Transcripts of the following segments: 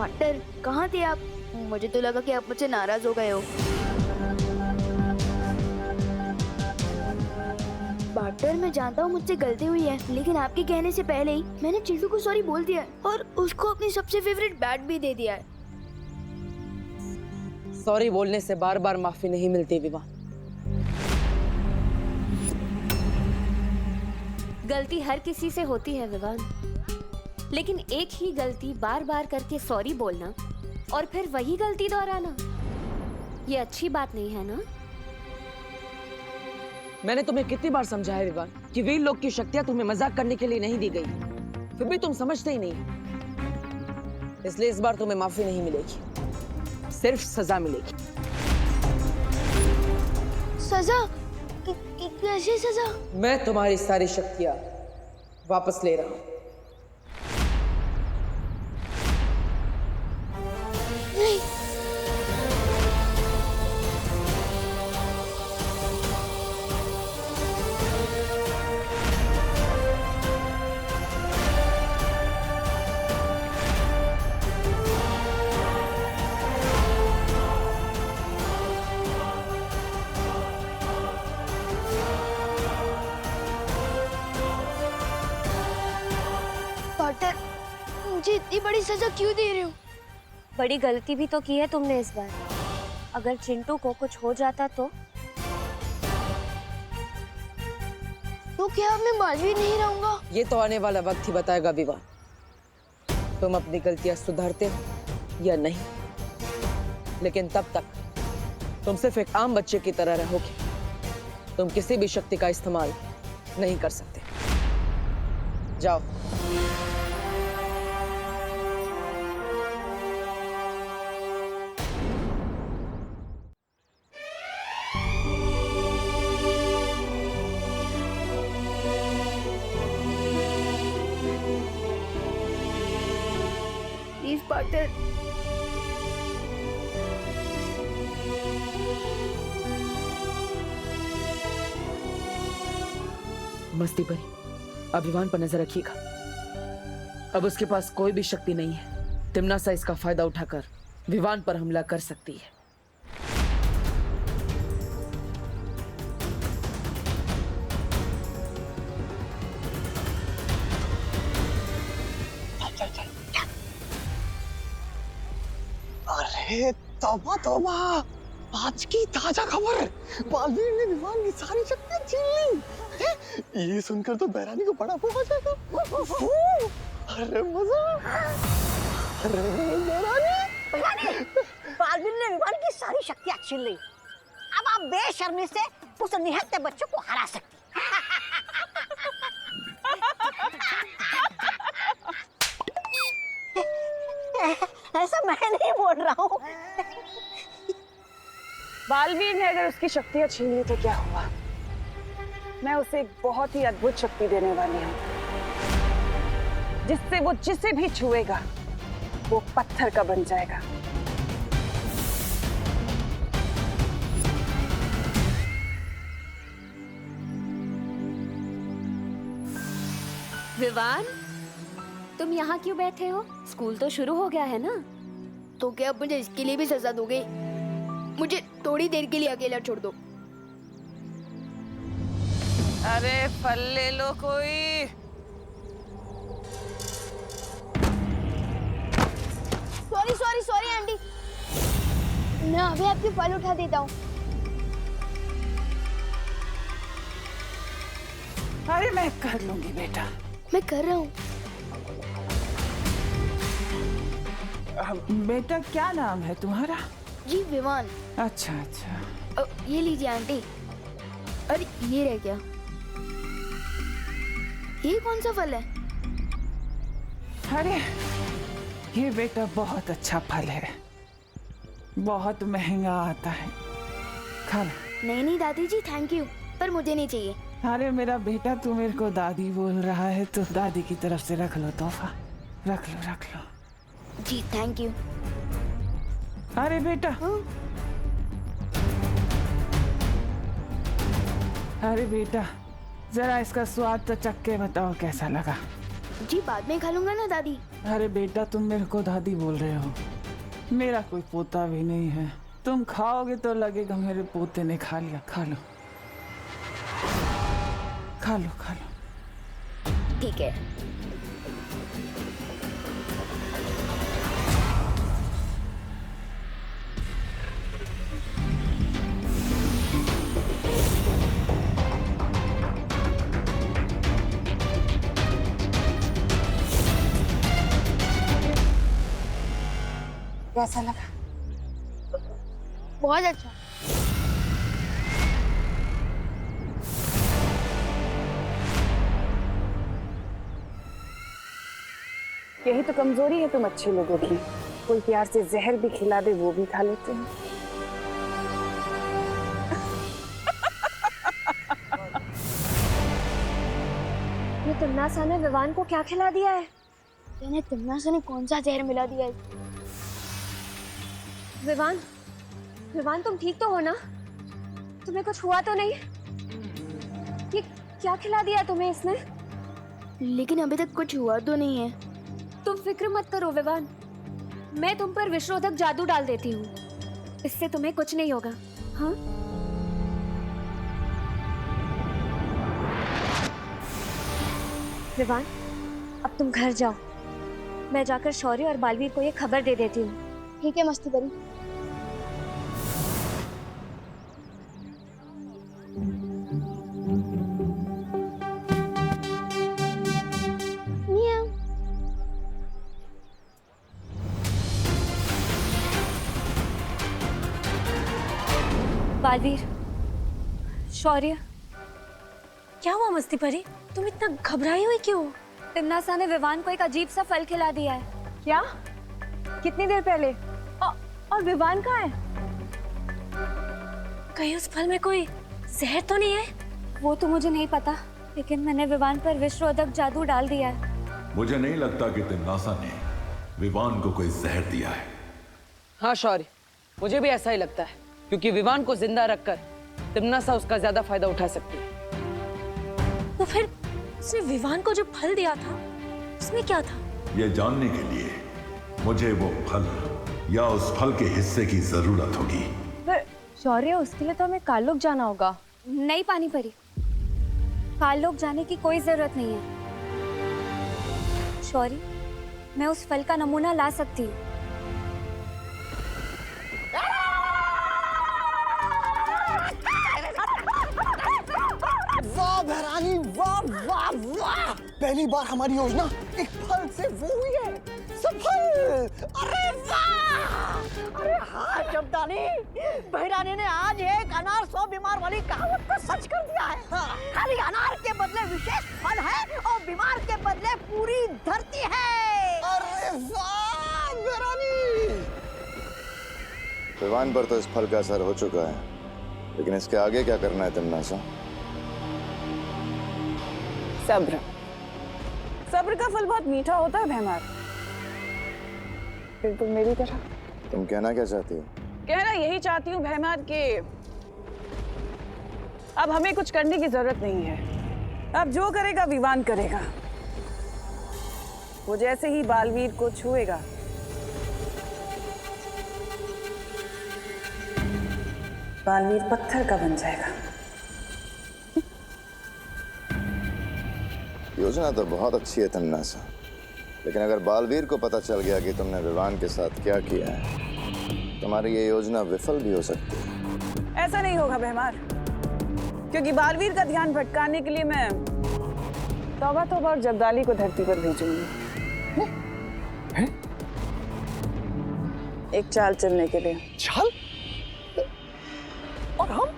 Partner कहाँ थे आप? मुझे तो लगा कि आप मुझसे नाराज हो गए हो। पार्टनर मैं जानता हूँ मुझसे गलती हुई है, लेकिन आपके कहने से पहले ही मैंने चिंटू को सॉरी बोल दिया है और उसको अपनी सबसे फेवरेट बैट भी दे दिया है। सॉरी बोलने से बार बार माफी नहीं मिलती विवान। गलती हर किसी से होती है विवान, लेकिन एक ही गलती बार बार करके सॉरी बोलना और फिर वही गलती दोहराना, ये अच्छी बात नहीं है ना। मैंने तुम्हें कितनी बार समझाया विवान कि वीर लोग की शक्तियां तुम्हें मजाक करने के लिए नहीं दी गई, फिर भी तुम समझते ही नहीं। इसलिए इस बार तुम्हें माफी नहीं मिलेगी, सिर्फ सजा मिलेगी। सजा? कैसी सजा? मैं तुम्हारी सारी शक्तियां वापस ले रहा हूं। नहीं। पार्टनर, मुझे इतनी बड़ी सजा क्यों दे रहे हो? बड़ी गलती भी तो की है तुमने इस बार। अगर चिंटू को कुछ हो जाता तो क्या मैं मालवी नहीं रहूंगा? ये तो आने वाला वक्त ही बताएगा विवान, तुम अपनी गलतियां सुधारते हो या नहीं। लेकिन तब तक तुम सिर्फ एक आम बच्चे की तरह रहोगे, तुम किसी भी शक्ति का इस्तेमाल नहीं कर सकते। जाओ। Please partner. मस्ती परी, अभिमान पर नजर रखिएगा। अब उसके पास कोई भी शक्ति नहीं है। तिम्नासा इसका फायदा उठाकर विवान पर हमला कर सकती है। अरे तौबा तौबा, आज की ताजा खबर, बालवीर ने विवान की सारी शक्तियां छीन ली। हैं? ये सुनकर तो बैरानी को बड़ा वो हो जाएगा। अरे मजा। अरे बैरानी, बालवीर ने विवान की सारी शक्तियां छीन ली। अब आप बेशर्मी से उस निहत्थे बच्चों को हरा सकती। ऐसा मैं नहीं बोल रहा हूँ। बालवीर ने अगर उसकी शक्तियां छीन ली तो क्या हुआ? मैं उसे एक बहुत ही अद्भुत शक्ति देने वाली हूँ, जिससे वो जिसे भी छुएगा वो पत्थर का बन जाएगा। विवान, तुम यहाँ क्यों बैठे हो? स्कूल तो शुरू हो गया है ना। तो क्या आप मुझे इसके लिए भी सजा दोगे? मुझे थोड़ी देर के लिए अकेला छोड़ दो। अरे फल ले लो कोई। सॉरी सॉरी सॉरी आंटी, मैं अभी आपके फल उठा देता हूँ। अरे मैं कर लूंगी बेटा। मैं कर रहा हूँ। बेटा क्या नाम है तुम्हारा? जी विवान। अच्छा अच्छा। ये लीजिए आंटी। अरे ये रह गया। ये कौन सा फल है? अरे ये बेटा बहुत अच्छा फल है, बहुत महंगा आता है, खा ले। नहीं नहीं दादी जी थैंक यू, पर मुझे नहीं चाहिए। अरे मेरा बेटा तू मेरे को दादी बोल रहा है तो दादी की तरफ से रख लो तोहफा, रख लो रख लो। जी थैंक यू। अरे बेटा। हाँ? अरे बेटा जरा इसका स्वाद तो चख के बताओ कैसा लगा। जी बाद में खा लूंगा ना दादी। अरे बेटा, तुम मेरे को दादी बोल रहे हो? मेरा कोई पोता भी नहीं है। तुम खाओगे तो लगेगा मेरे पोते ने खा लिया। खा लो खा लो खा लो। ठीक है। कैसा लगा? बहुत अच्छा। यही तो कमजोरी है तुम अच्छे लोगों की। कोई प्यार से जहर भी खिला दे वो भी खा लेते हैं। ये तन्नासा ने विवान को क्या खिला दिया है? यानी तन्नासा ने कौन सा जहर मिला दिया है? विवान, विवान तुम ठीक तो हो ना? तुम्हें कुछ हुआ तो नहीं? ये क्या खिला दिया तुम्हें इसने? लेकिन अभी तक कुछ हुआ तो नहीं है। तुम फिक्र मत करो विवान, मैं तुम पर विषरोधक जादू डाल देती हूँ। इससे तुम्हें कुछ नहीं होगा। हाँ? विवान, अब तुम घर जाओ। मैं जाकर शौर्य और बालवीर को ये खबर दे देती हूँ। ठीक है मस्ती करी। बालवीर, शौर्य, क्या हुआ मस्ती परी? तुम इतना घबराई हुई क्यों? तन्नासा ने विवान को एक अजीब सा फल खिला दिया है। क्या? कितनी देर पहले? और विवान कहाँ है? कहीं उस फल में कोई जहर तो नहीं है? वो तो मुझे नहीं पता, लेकिन मैंने विवान पर विषरोधक जादू डाल दिया है। मुझे नहीं लगता कि तन्नासा ने विवान को कोई जहर दिया है। हाँ शौर्य, मुझे भी ऐसा ही लगता है, क्योंकि विवान को जिंदा रखकर तन्नासा उसका ज्यादा फायदा उठा सकती है। तो फिर उसने विवान को जो फल दिया था उसमें क्या था? यह जानने के लिए मुझे वो फल या उस फल के हिस्से की जरूरत होगी। फिर शौर्य, उसके लिए तो हमें कालोक जाना होगा। नहीं पानी परी, कालोक जाने की कोई जरूरत नहीं है। शौर्य, मैं उस फल का नमूना ला सकती हूँ। वाह भैरानी, वाह वाह वाह! पहली बार हमारी योजना एक फल से वो हुई है सफल। अरे वाह! अरे हाँ शब्दानी, बहरानी ने आज एक अनार 100 बीमार वाली कहावत को सच कर दिया है। खाली अनार के बदले विशेष फल है और बीमार के बदले पूरी धरती है। अरे वाह भैरानी! विवान पर तो इस फल का असर हो चुका है, लेकिन इसके आगे क्या करना है तन्नासा? सब्र। सब्र का फल बहुत मीठा होता है भैमार। बिल्कुल मेरी तरह। तुम कहना क्या चाहती हो? कहना यही चाहती हूँ भैमार कि अब हमें कुछ करने की जरूरत नहीं है। अब जो करेगा विवान करेगा। वो जैसे ही बालवीर को छुएगा, बालवीर पत्थर का बन जाएगा। योजना तो बहुत अच्छी है तन्नासा, लेकिन अगर बालवीर को पता चल गया कि तुमने विवान के साथ क्या किया है, तुम्हारी ये योजना विफल भी हो सकती है। ऐसा नहीं होगा भैमार, क्योंकि बालवीर का ध्यान भटकाने के लिए मैं तौबा तौबा और जब्दाली को धरती पर भेजूंगी। एक चाल चलने के लिए। चाल? और हम?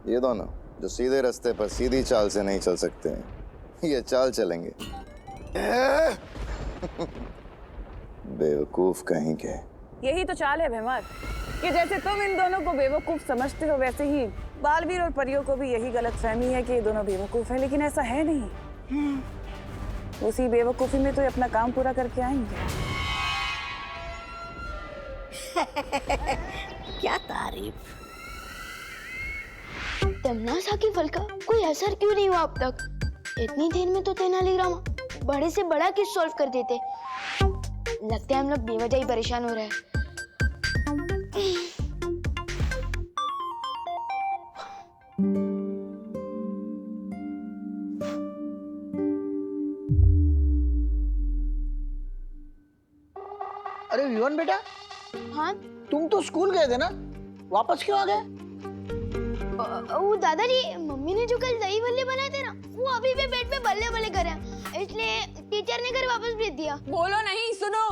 ये दोनों जो सीधे रास्ते पर सीधी चाल से नहीं चल सकते हैं, ये चाल चलेंगे। बेवकूफ कहीं के। यही तो चाल है भैमार, कि जैसे तुम इन दोनों को बेवकूफ समझते हो, वैसे ही बालवीर और परियों को भी यही गलतफहमी है कि ये दोनों बेवकूफ हैं, लेकिन ऐसा है नहीं। उसी बेवकूफी में तो ये अपना काम पूरा करके आएंगे। क्या तारीफ। तन्नासा के फल का कोई असर क्यों नहीं हुआ अब तक? इतनी देर में तो तेनालीराम बड़े से बड़ा केस सॉल्व कर देते। लगता है हम लोग बेवजह ही परेशान हो रहे हैं। अरे विवन बेटा, हाँ तुम तो स्कूल गए थे ना, वापस क्यों आ गए? वो दादाजी, मम्मी ने जो कल दही भल्ले बनाए थे ना, वो अभी भी पेट पे बल्ले बल्ले कर रहे हैं, इसलिए टीचर ने घर वापस भेज दिया। बोलो नहीं, सुनो,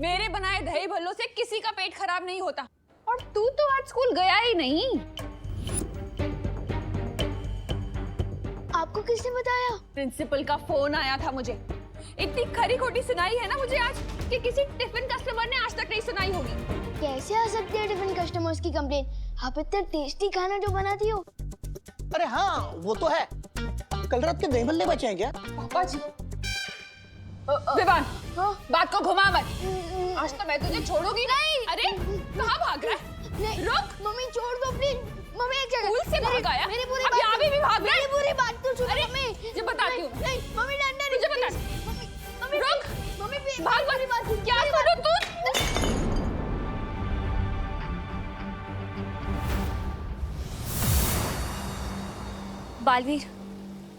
मेरे बनाए दही भल्लों से किसी का पेट खराब नहीं होता। और तू तो आज स्कूल गया ही नहीं। आपको किसने बताया? प्रिंसिपल का फोन आया था मुझे। इतनी खरी खोटी सुनाई है ना मुझे आज कि किसी टिफिन कस्टमर ने आज तक नहीं सुनाई होगी। कैसे आ सकती है टिफिन कस्टमर्स की कंप्लेन? आप इतना टेस्टी खाना जो बनाती हो। अरे हाँ, वो तो है। कल रात के दही भल्ले बचे हैं क्या? पापा जी। विवान, बात को घुमा मत। आज तो मैं तुझे छोड़ूंगी नहीं। अरे कहाँ भाग रहा है? नहीं, रुक। मम्मी छोड़ दो प्लीज। मम्मी एक जगह। स्कूल से भाग आया? मेरी पूरी अब बात यहाँ भी भाग रहा है? मेरी पूरी बात तो सुनो अरे, मम्मी। ये बताती हूँ। नहीं, मम्मी डंडा नहीं। तुझे बता। मम्मी रुक। मम्मी भाग मेरी बात सुन। क्या करूँ तू? बालवीर,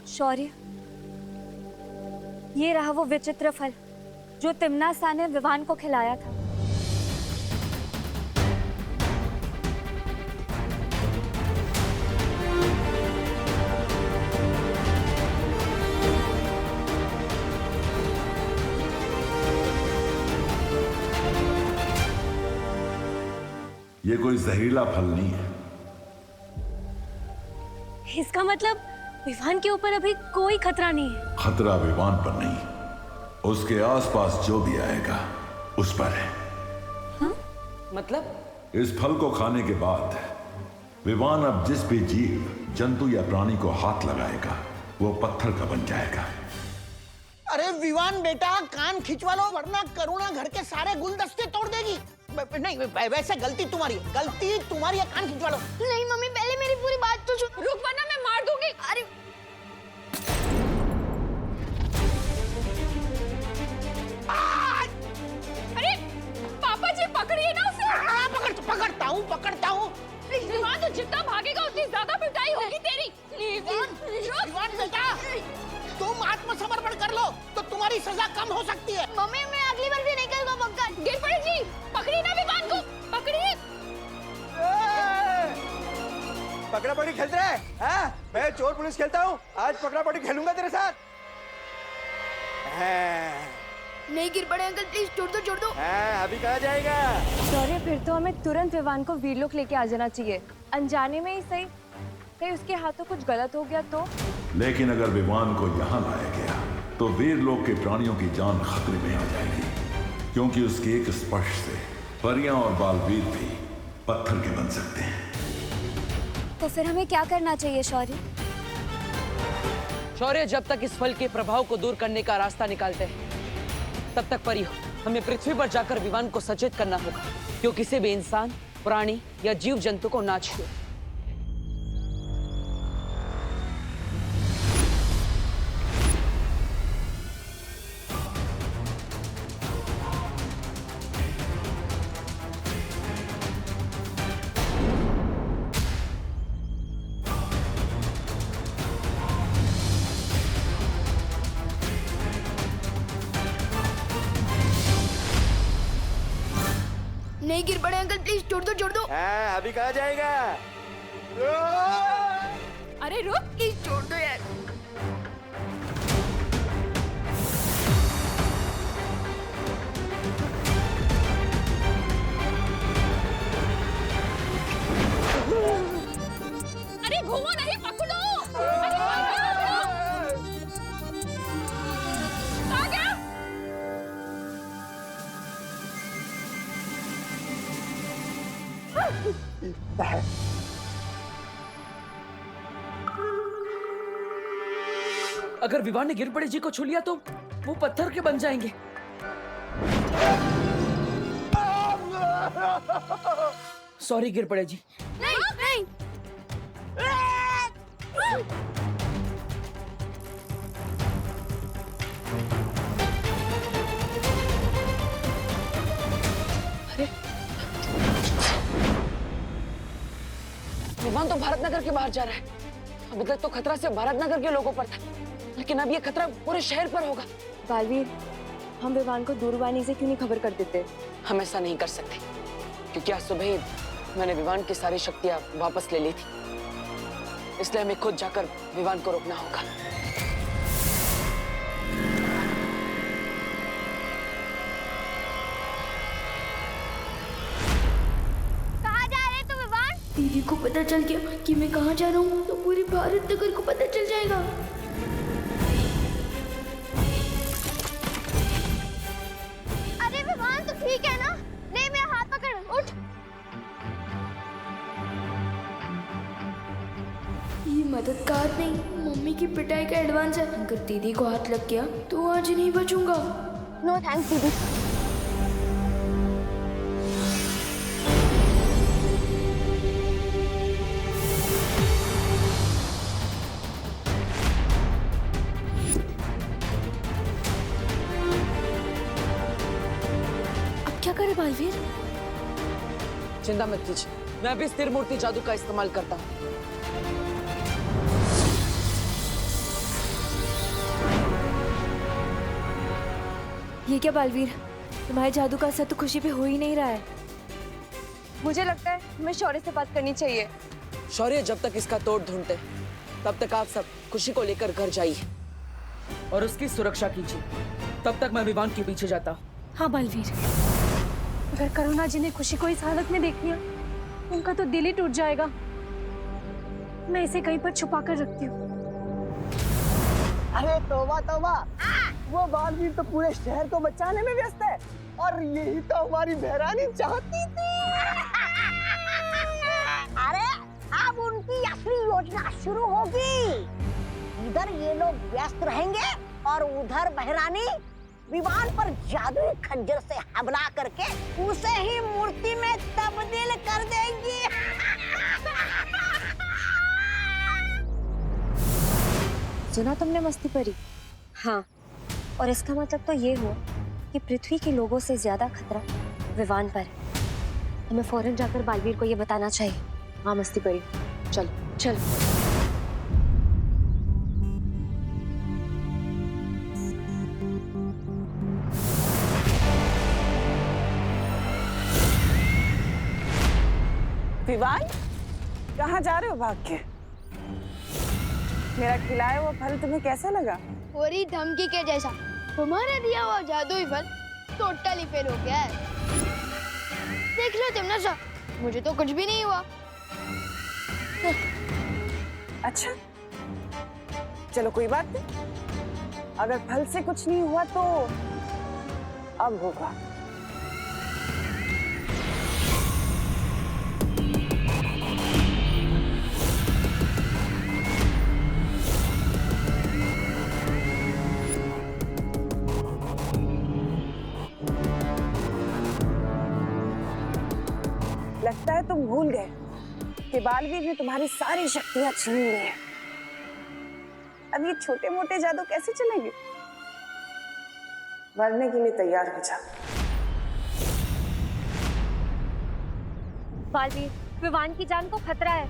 शौर्य, ये रहा वो विचित्र फल जो तिम्नासा ने विवान को खिलाया था। ये कोई जहरीला फल नहीं है। इसका मतलब विवान के ऊपर अभी कोई खतरा नहीं है। खतरा विवान पर नहीं, उसके आसपास जो भी आएगा उस पर है। मतलब? इस फल को खाने के बाद विवान अब जिस भी जीव, जंतु या प्राणी को हाथ लगाएगा वो पत्थर का बन जाएगा। अरे विवान बेटा, कान खिंचवा लो वरना करुणा घर के सारे गुलदस्ते तोड़ देगी। नहीं, वैसे गलती तुम्हारी है, कान खिंचवा लो। नहीं मम्मी, पहले मेरी पूरी बात तो सुन। रुक वरना मैं मार दूंगी। अरे अरे पापा जी, पकड़िए ना उसे। पकड़ता हूँ। विवान तो जितना भागेगा उतनी ज्यादा पिटाई होगी तेरी। विवान बेटा, तुम आत्मसमर्पण कर लो तो तुम्हारी सजा कम हो सकती है। मम्मी, मैं अगली बार भी नहीं करूँगा पक्का। गिर पड़े जी, पकड़िए ना विवान को, पकड़िए। पकड़ा पकड़ी खेल रहा है? हाँ? मैं चोर पुलिस खेलता हूँ, आज पकड़ा पकड़ी खेलूंगा तेरे साथ। नहीं गिर पड़े अंकल, प्लीज छोड़ दो। अभी कहाँ जाएगा? शौर्य, फिर तो हमें तुरंत विवान को वीरलोक लेके आ जाना चाहिए। अनजाने में ही सही, कहीं उसके हाथों कुछ गलत हो गया तो। लेकिन अगर विवान को यहाँ लाया गया तो वीरलोक के प्राणियों की जान खतरे में आ जाएगी, क्योंकि उसके एक स्पर्श से परियां और बालवीर भी पत्थर के बन सकते हैं। तो फिर हमें क्या करना चाहिए शौर्य? शौर्य, जब तक इस फल के प्रभाव को दूर करने का रास्ता निकालते हैं तब तक परियों, हमें पृथ्वी पर जाकर विवान को सचेत करना होगा कि वो किसी भी इंसान, प्राणी या जीव जंतु को ना छुए। नहीं गिर पड़े अंकल, प्लीज छोड़ दो। अभी कहाँ जाएगा? अरे रुक, प्लीज छोड़ दो यार। अरे घूमो नहीं, पकड़ो। कहाँ गया? अगर विवान ने गिर पड़े जी को छू लिया तो वो पत्थर के बन जाएंगे। सॉरी गिर पड़े जी। नहीं। विवान तो भारतनगर के बाहर जा रहा है। अभी तक तो खतरा सिर्फ भारतनगर के लोगों पर था, लेकिन अब ये खतरा पूरे शहर पर होगा। बालवीर, हम विवान को दूरवाणी से क्यों नहीं खबर कर देते? हम ऐसा नहीं कर सकते, क्योंकि आज सुबह ही मैंने विवान की सारी शक्तियां वापस ले ली थी। इसलिए हमें खुद जाकर विवान को रोकना होगा। कहाँ जा रहे तुम विवान? दीदी को पता चल गया कि मैं कहाँ जा रहा हूँ तो पूरे भारत नगर को पता चल जाएगा। अरे विवान, तो ठीक है ना? ले मेरा हाथ पकड़, उठ। ये मदद का हाथ नहीं, मम्मी की पिटाई का एडवांस है। अगर दीदी को हाथ लग गया तो आज नहीं बचूंगा। नो थैंक्स दीदी। अब क्या करे बालवीर? चिंता मत कीजिए, मैं अभी स्थिर मूर्ति जादू का इस्तेमाल करता हूँ। ये क्या बालवीर, तुम्हारे जादू का असर तो खुशी पे हो ही नहीं रहा है। मुझे लगता है हमें शौर्य से बात करनी चाहिए। शौर्य जब तक इसका तोड़ ढूंढते तब तक आप सब खुशी को लेकर घर जाइए और उसकी सुरक्षा कीजिए। तब तक मैं विवान के पीछे जाता हूँ। हाँ बालवीर, अगर करुणा जी ने खुशी को इस हालत में देख लिया, उनका तो दिल ही टूट जाएगा। मैं इसे कहीं पर छुपा कर रखती हूँ। अरे तौबा तौबा, वो बालवीर तो पूरे शहर को बचाने में व्यस्त है और यही तो हमारी बहरानी चाहती थी। अरे अब उनकी असली योजना शुरू होगी। इधर ये लोग व्यस्त रहेंगे और उधर बहरानी विवान पर जादुई खंजर से हमला करके उसे ही मूर्ति में तब्दील कर देंगी। सुना तुमने मस्ती परी? हाँ, और इसका मतलब तो ये हुआ कि पृथ्वी के लोगों से ज्यादा खतरा विवान पर है। हमें फौरन जाकर बालवीर को ये बताना चाहिए। हाँ मस्ती परी, चल चल। विवान, कहाँ जा रहे हो भाग के? मेरा खिलाया हुआ फल तुम्हें कैसा लगा? पूरी धमकी के जैसा। तुम्हारा दिया हुआ जादुई फल टोटली फेल हो गया है। देख लो तिमनासा, मुझे तो कुछ भी नहीं हुआ। अच्छा, चलो कोई बात नहीं। अगर फल से कुछ नहीं हुआ तो अब होगा। लगता है तुम भूल गए कि बालवीर ने तुम्हारी सारी शक्तियां छीन ली हैं। अब ये छोटे मोटे जादू कैसे चलेंगे? मरने के लिए तैयार हो जा। बालवीर, विवान की जान को खतरा है।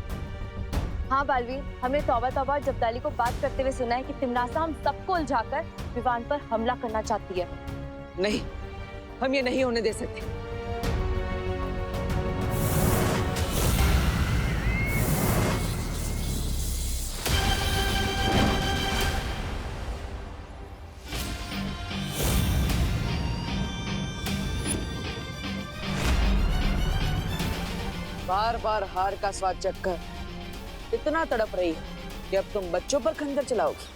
हाँ बालवीर, हमने तौबा तौबा और जब्दाली को बात करते हुए सुना है कि तिमनासा हम सबको उलझाकर विवान पर हमला करना चाहती है। नहीं, हम ये नहीं होने दे सकते। बार बार हार का स्वाद चखकर इतना तड़प रही है कि अब तुम बच्चों पर खंजर चलाओगी।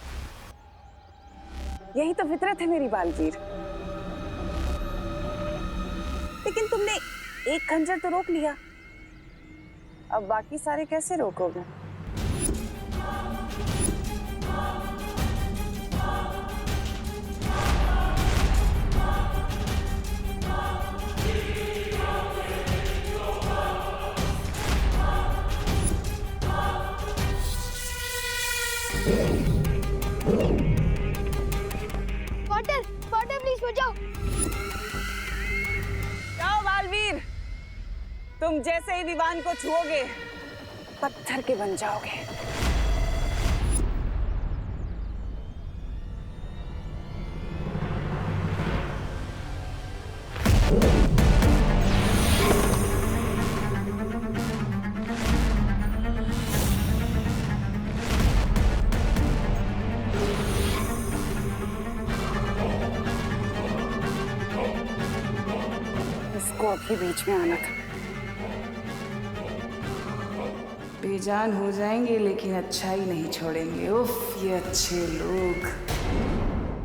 यही तो फितरत है मेरी बालवीर। लेकिन तुमने एक खंजर तो रोक लिया, अब बाकी सारे कैसे रोकोगे? वाटर, वाटर प्लीज बचाओ। जाओ बालवीर, तुम जैसे ही विवान को छुओगे पत्थर के बन जाओगे। इसको अभी बीच में आना था। बेजान हो जाएंगे लेकिन अच्छा ही नहीं छोड़ेंगे। उफ, ये अच्छे लोग।